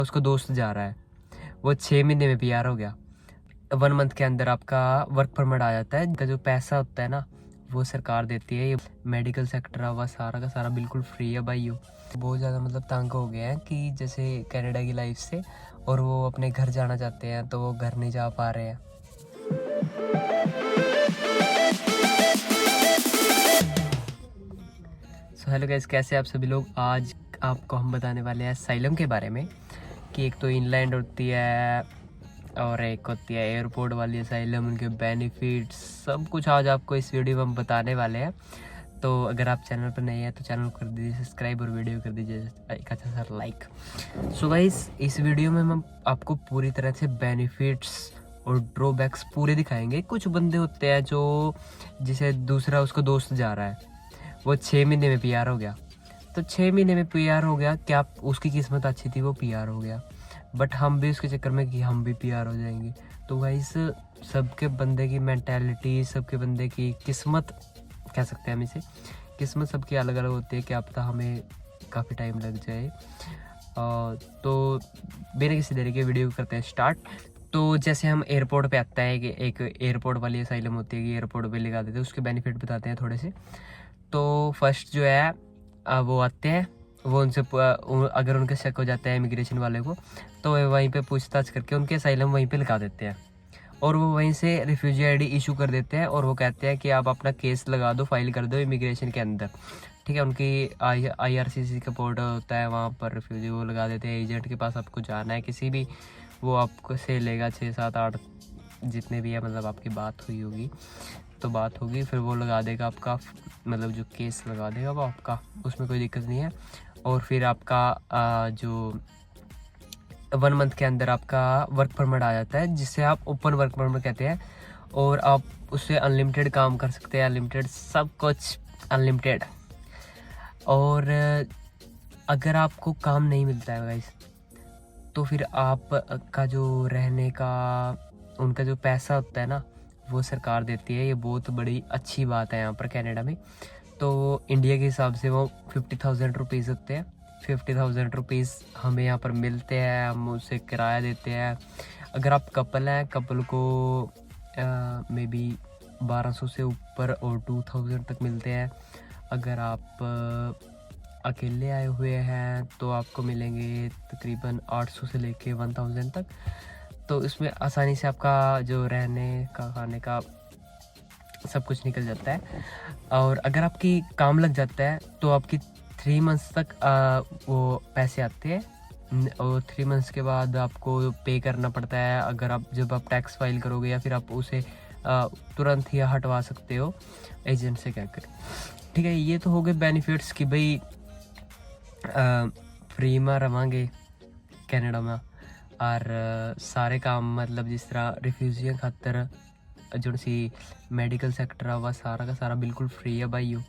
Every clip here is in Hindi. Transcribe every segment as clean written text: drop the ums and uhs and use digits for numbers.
उसको दोस्त जा रहा है, वो 6 महीने में पीआर हो गया। 1 मंथ के अंदर आपका वर्क परमिट आ जाता है। इनका जो पैसा होता है ना वो सरकार देती है। ये मेडिकल सेक्टर हुआ सारा का सारा बिल्कुल फ्री है भाइयों। बहुत ज़्यादा मतलब तंग हो गए हैं कि जैसे कनाडा की लाइफ से, और वो अपने घर जाना चाहते हैं तो वो घर नहीं जा पा रहे हैं। सो हेलो गाइस, कैसे आप सभी लोग। आज आपको हम बताने वाले हैं असाइलम के बारे में कि एक तो इनलैंड होती है और एक होती है एयरपोर्ट वाली असाइलम, उनके बेनिफिट्स सब कुछ आज आपको इस वीडियो में हम बताने वाले हैं। तो अगर आप चैनल पर नए हैं तो चैनल को कर दीजिए सब्सक्राइब और वीडियो कर दीजिए एक अच्छा सा लाइक। सो गाइस, इस वीडियो में हम आपको पूरी तरह से बेनिफिट्स और ड्रॉबैक्स पूरे दिखाएंगे। कुछ बंदे होते हैं जो जिसे दूसरा उसको दोस्त जा रहा है, वो 6 महीने में पीआर हो गया। तो 6 महीने में पीआर हो गया, क्या उसकी किस्मत अच्छी थी, वो पीआर हो गया। बट हम भी उसके चक्कर में कि हम भी पीआर हो जाएंगे। तो गाइस, सबके बंदे की मेंटालिटी, सबके बंदे की किस्मत कह सकते हैं हम इसे, किस्मत सबकी अलग अलग होती है। क्या पता हमें काफ़ी टाइम लग जाए। तो बिना किसी देरी के वीडियो करते हैं स्टार्ट। तो जैसे हम एयरपोर्ट पे आता है कि एक एयरपोर्ट वाली असाइलम होती है कि एयरपोर्ट पे लगा देते हैं, उसके बेनिफिट बताते हैं थोड़े से। तो फर्स्ट जो है वो आते हैं, वो उनसे अगर उनका शक हो जाता है इमिग्रेशन वाले को, तो वे वहीं पे पूछताछ करके उनके असाइलम वहीं पे लगा देते हैं और वो वहीं से रिफ्यूजी आईडी इशू कर देते हैं। और वो कहते हैं कि आप अपना केस लगा दो, फाइल कर दो इमिग्रेशन के अंदर, ठीक है। उनकी IRCC का पोर्टल होता है, वहाँ पर रिफ्यूजी वो लगा देते हैं। एजेंट के पास आपको जाना है किसी भी, वो आपको से लेगा 6, 7, 8 जितने भी है, मतलब आपकी बात हुई होगी तो बात होगी, फिर वो लगा देगा आपका, मतलब जो केस लगा देगा वो आपका, उसमें कोई दिक्कत नहीं है। और फिर आपका जो 1 मंथ के अंदर आपका वर्क परमिट आ जाता है, जिससे आप ओपन वर्क परमिट कहते हैं। और आप उससे अनलिमिटेड काम कर सकते हैं, अनलिमिटेड सब कुछ अनलिमिटेड। और अगर आपको काम नहीं मिलता है गाइस, तो फिर आप का जो रहने का उनका जो पैसा होता है ना वो सरकार देती है। ये बहुत बड़ी अच्छी बात है यहाँ पर कनाडा में। तो इंडिया के हिसाब से वो 50,000 रुपीज़ होते हैं। 50,000 रुपीज़ हमें यहाँ पर मिलते हैं, हम उसे किराया देते हैं। अगर आप कपल हैं, कपल को मे बी 1200 से ऊपर और 2000 तक मिलते हैं। अगर आप अकेले आए हुए हैं तो आपको मिलेंगे तकरीबन 800 से लेके 1000 तक। तो इसमें आसानी से आपका जो रहने का, खाने का सब कुछ निकल जाता है। और अगर आपकी काम लग जाता है तो आपकी 3 मंथ्स तक वो पैसे आते हैं। और 3 मंथ्स के बाद आपको पे करना पड़ता है। अगर आप जब आप टैक्स फाइल करोगे, या फिर आप उसे तुरंत ही हटवा सकते हो एजेंट से कहकर, ठीक है। ये तो हो गए बेनिफिट्स कि भाई फ्री में रवांगे कनाडा में। और सारे काम मतलब जिस तरह रिफ्यूजियों खातर जो सी मेडिकल सेक्टर हुआ सारा का सारा बिल्कुल फ्री है भाइयों।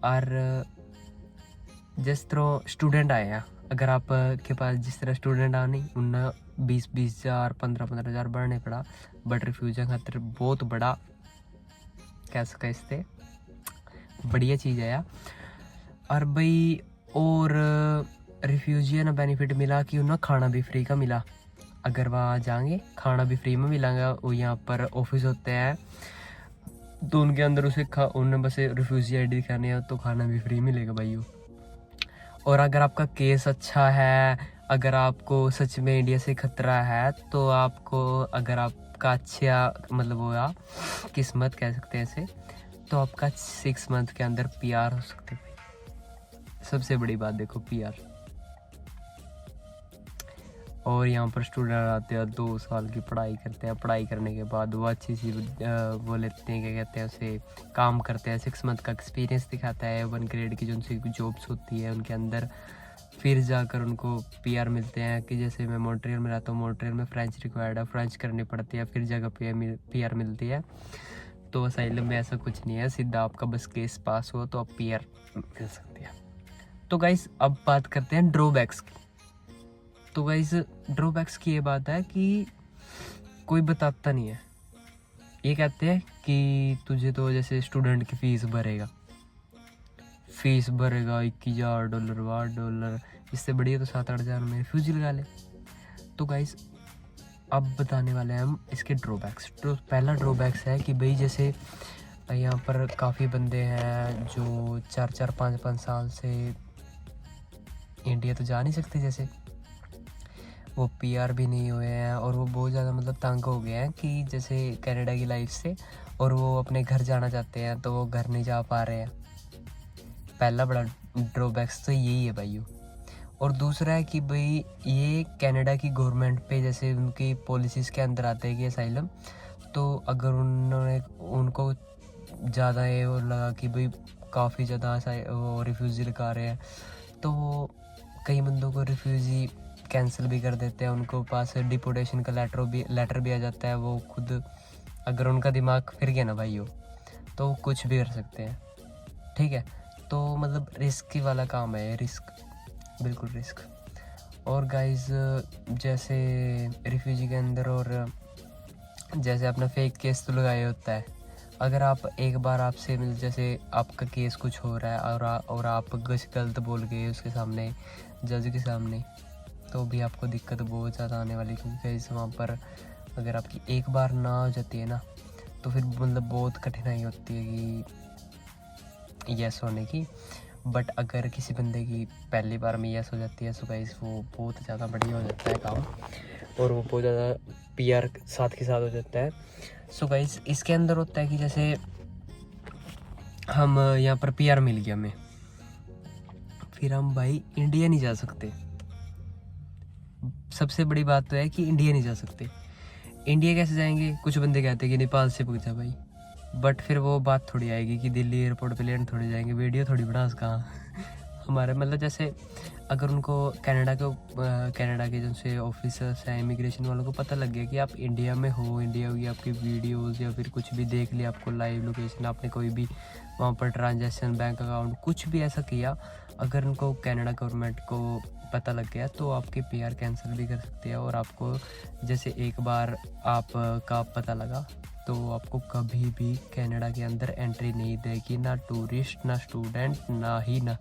और जिस तरह स्टूडेंट आए हैं, अगर आप के पास जिस तरह स्टूडेंट आने उन्हें 20-20 हज़ार 15-15 हज़ार बढ़ने पड़ा। बट रिफ्यूजियों खातर बहुत बड़ा कह सका इससे बढ़िया चीज़ है यार। और भाई और रिफ्यूजी ना बेनिफिट मिला कि उन्हें खाना भी फ्री का मिला। अगर वहाँ जाएंगे खाना भी फ्री में मिलेगा। वो यहाँ पर ऑफिस होते हैं तो उनके अंदर उसे उन्हें बस रिफ्यूजी आईडी दिखाने है तो खाना भी फ्री मिलेगा भाइयों। और अगर आपका केस अच्छा है, अगर आपको सच में इंडिया से खतरा है, तो आपको अगर आपका अच्छा मतलब हुआ किस्मत कह सकते हैं इसे, तो आपका 6 मंथ के अंदर पीआर हो सकते हैं। सबसे बड़ी बात देखो पीआर। और यहाँ पर स्टूडेंट आते हैं, 2 साल की पढ़ाई करते हैं। पढ़ाई करने के बाद वो अच्छी सी वो लेते हैं, क्या कहते हैं उसे, काम करते हैं। 6 मंथ का एक्सपीरियंस दिखाता है। 1 ग्रेड की जो उनसे जॉब्स होती है उनके अंदर, फिर जाकर उनको पीआर मिलते हैं। कि जैसे मैं मॉन्ट्रियल में रहता हूँ, मॉन्ट्रियल में फ्रेंच रिक्वायर्ड है, फ्रेंच करनी पड़ती है, फिर जगह पीआर मिलती है। तो असाइलम में ऐसा कुछ नहीं है, सीधा आपका बस केस पास हो तो आप पीआर मिल सकती है। तो गाइस, अब बात करते हैं ड्रॉबैक्स की। तो गाइस, ड्रॉबैक्स की ये बात है कि कोई बताता नहीं है। ये कहते हैं कि तुझे तो जैसे स्टूडेंट की फ़ीस भरेगा $21,000 $22,000 इससे बढ़िया तो 7-8 हज़ार में रिफ्यूजी लगा ले। तो गाइस अब बताने वाले हैं हम इसके ड्रॉबैक्स। तो पहला ड्रॉबैक्स है कि भाई जैसे यहाँ पर काफ़ी बंदे हैं जो 4-4 5-5 साल से इंडिया तो जा नहीं सकते, जैसे वो पीआर भी नहीं हुए हैं और वो बहुत ज़्यादा मतलब तंग हो गए हैं कि जैसे कनाडा की लाइफ से, और वो अपने घर जाना चाहते हैं तो वो घर नहीं जा पा रहे हैं। पहला बड़ा ड्रॉबैक्स तो यही है भाइयों। और दूसरा है कि भाई ये कनाडा की गवर्नमेंट पे जैसे उनकी पॉलिसीज़ के अंदर आते हैं कि असाइलम, तो अगर उन्होंने उनको ज़्यादा ये वो लगा कि भाई काफ़ी ज़्यादा वो रिफ्यूज़ी लगा रहे हैं, तो वो कई बंदों को रिफ्यूज़ी कैंसिल भी कर देते हैं। उनको पास डिपोटेशन का लेटर भी आ जाता है। वो खुद अगर उनका दिमाग फिर गया ना भाइयों तो कुछ भी कर सकते हैं, ठीक है। तो मतलब रिस्की वाला काम है, रिस्क, बिल्कुल रिस्क। और गाइस जैसे रिफ्यूजी के अंदर और जैसे अपना फेक केस तो लगाया होता है। अगर आप एक बार आपसे मतलब जैसे आपका केस कुछ हो रहा है और आप कुछ गलत बोल गए उसके सामने, जज के सामने, तो भी आपको दिक्कत बहुत ज़्यादा आने वाली, क्योंकि गाइस वहाँ पर अगर आपकी एक बार ना हो जाती है ना तो फिर मतलब बहुत कठिनाई होती है कि यस होने की। बट अगर किसी बंदे की पहली बार में यस हो जाती है तो गाइस वो बहुत ज़्यादा बढ़िया हो जाता है काम, और वो बहुत ज़्यादा पीआर साथ के साथ हो जाता है। सो गाइस इसके अंदर होता है कि जैसे हम यहाँ पर पीआर मिल गया हमें, फिर हम भाई इंडिया नहीं जा सकते। सबसे बड़ी बात तो है कि इंडिया नहीं जा सकते। इंडिया कैसे जाएंगे? कुछ बंदे कहते हैं कि नेपाल से पूछा भाई, बट फिर वो बात थोड़ी आएगी कि दिल्ली एयरपोर्ट पे लैंड थोड़ी जाएंगे, वीडियो थोड़ी बना कहाँ हमारे मतलब जैसे अगर उनको कनाडा के जैसे ऑफिसर्स हैं, इमिग्रेशन वालों को पता लग गया कि आप इंडिया में हो, इंडिया की आपकी वीडियोस या फिर कुछ भी देख लिया, आपको लाइव लोकेशन, आपने कोई भी वहाँ पर ट्रांजैक्शन, बैंक अकाउंट कुछ भी ऐसा किया, अगर उनको कनाडा गवर्नमेंट को पता लग गया तो आपकी पीआर कैंसिल भी कर सकते हैं। और आपको जैसे एक बार आपका पता लगा तो आपको कभी भी कनाडा के अंदर एंट्री नहीं देगी, ना टूरिस्ट, ना स्टूडेंट, ना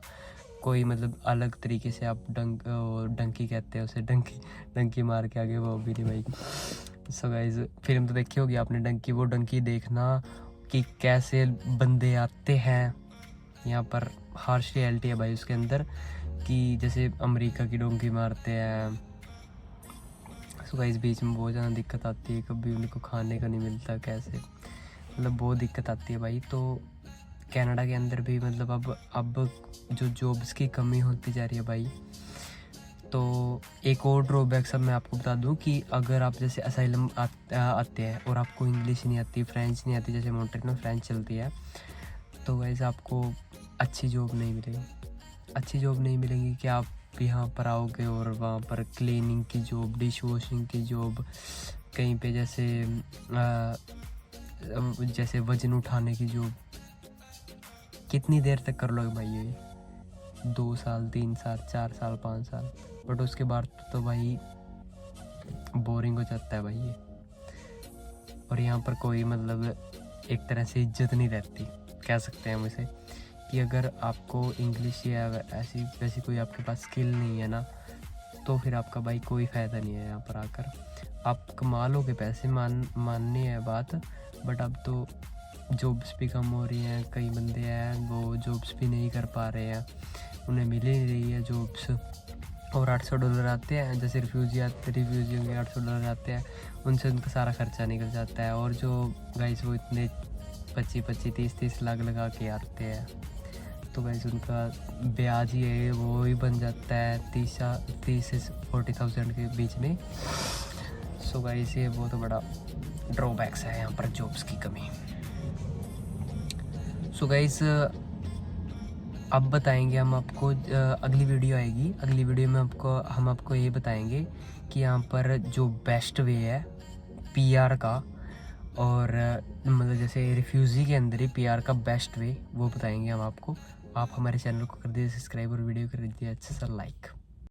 कोई मतलब अलग तरीके से आप डंकी कहते हैं उसे, डंकी मार के आगे, वो भी नहीं भाई। सो गाइस फिल्म तो देखी होगी आपने डंकी, वो डंकी देखना कि कैसे बंदे आते हैं यहाँ पर। हार्श रियलिटी है भाई उसके अंदर कि जैसे अमेरिका की डोंकी मारते हैं। सो गाइस बीच में बहुत ज़्यादा दिक्कत आती है, कभी उनको खाने का नहीं मिलता, कैसे मतलब बहुत दिक्कत आती है भाई। तो कनाडा के अंदर भी मतलब अब जो जॉब्स की कमी होती जा रही है भाई। तो एक और ड्रॉबैक सब मैं आपको बता दूं कि अगर आप जैसे असाइलम आते हैं और आपको इंग्लिश नहीं आती, फ्रेंच नहीं आती, जैसे मॉन्ट्रियल में फ्रेंच चलती है, तो वैसे आपको अच्छी जॉब नहीं मिलेगी कि आप यहाँ पर आओगे और वहाँ पर क्लीनिंग की जॉब, डिश वॉशिंग की जॉब, कहीं पे जैसे वजन उठाने की जॉब, कितनी देर तक कर लोगे भाई? ये 2 साल, 3 साल, 4 साल, 5 साल, बट उसके बाद तो भाई बोरिंग हो जाता है भाई ये। और यहाँ पर कोई मतलब एक तरह से इज्जत नहीं रहती, कह सकते हैं हम इसे, कि अगर आपको इंग्लिश या ऐसी वैसी कोई आपके पास स्किल नहीं है ना, तो फिर आपका भाई कोई फ़ायदा नहीं है यहाँ पर आकर। आप कमा लोगे पैसे, माननी है बात, बट अब तो जॉब्स भी कम हो रही हैं। कई बंदे हैं वो जॉब्स भी नहीं कर पा रहे हैं, उन्हें मिल ही नहीं रही है जॉब्स। और $800 आते हैं, जैसे रिफ्यूजी होंगे, $800 आते हैं, उनसे उनका सारा खर्चा निकल जाता है। और जो गाइस वो इतने 25-25, 30-30 लाख लगा के आते हैं, तो गाइस उनका ब्याज ही है वो ही बन जाता है 30 से 40,000 के बीच में। सो गाइस ये बहुत बड़ा ड्रॉबैक्स है यहाँ पर जॉब्स की कमी। सो गाइस अब बताएंगे हम आपको, अगली वीडियो आएगी, अगली वीडियो में हम आपको ये बताएंगे कि यहाँ पर जो बेस्ट वे है पीआर का, और मतलब जैसे रिफ्यूजी के अंदर ही पीआर का बेस्ट वे वो बताएंगे हम आपको। आप हमारे चैनल को कर दीजिए सब्सक्राइब और वीडियो कर दीजिए अच्छा सा लाइक।